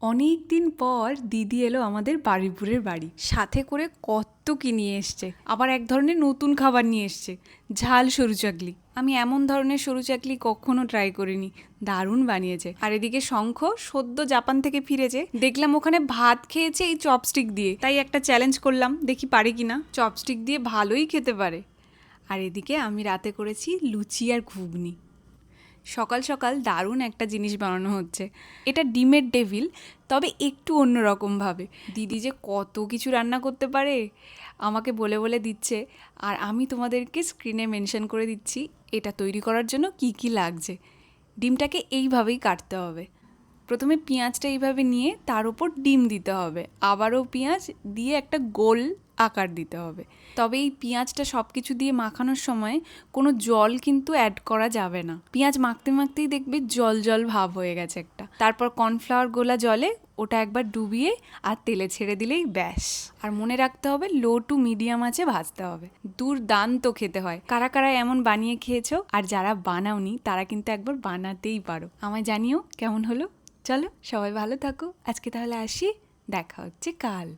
অনেক দিন পর দিদি এলো আমাদের বারুইপুরের বাড়ি। সাথে করে কত কি নিয়ে এসছে, আবার এক ধরনের নতুন খাবার নিয়ে এসছে, ঝাল সরু চাকলি। আমি এমন ধরনের সরু চাকলি কখনো ট্রাই করিনি, দারুণ বানিয়েছে। আর এদিকে শঙ্খ সদ্য জাপান থেকে ফিরেছে, দেখলাম ওখানে ভাত খেয়েছে এই চপস্টিক দিয়ে। তাই একটা চ্যালেঞ্জ করলাম, দেখি পারে কিনা। চপস্টিক দিয়ে ভালোই খেতে পারে। আর এদিকে আমি রাতে করেছি লুচি আর ঘুগনি। সকাল সকাল দারুণ একটা জিনিস বানানো হচ্ছে, এটা ডিমের ডেভিল, তবে একটু অন্যরকমভাবে। দিদি যে কত কিছু রান্না করতে পারে আমাকে বলে বলে দিচ্ছে, আর আমি তোমাদেরকে স্ক্রিনে মেনশন করে দিচ্ছি এটা তৈরি করার জন্য কি কি লাগছে। ডিমটাকে এইভাবেই কাটতে হবে। প্রথমে পেঁয়াজটা এইভাবে নিয়ে তার উপর ডিম দিতে হবে, আবারও পেঁয়াজ দিয়ে একটা গোল আকার দিতে হবে। তবে এই পেঁয়াজটা সব কিছু দিয়ে মাখানোর সময় কোনো জল কিন্তু অ্যাড করা যাবে না। পেঁয়াজ মাখতে মাখতেই দেখবে জল জল ভাব হয়ে গেছে একটা। তারপর কর্নফ্লাওয়ার গোলা জলে ওটা একবার ডুবিয়ে আর তেলে ছেড়ে দিলেই ব্যাস। আর মনে রাখতে হবে লো টু মিডিয়াম আঁচে ভাজতে হবে। দুর্দান্ত খেতে হয়। কারা কারা এমন বানিয়ে খেয়েছো, আর যারা বানাওনি তারা কিন্তু একবার বানাতেই পারো। আমায় জানিও কেমন হলো। চলো সবাই ভালো থাকো, আজকে তাহলে আসি, দেখা হচ্ছে কাল।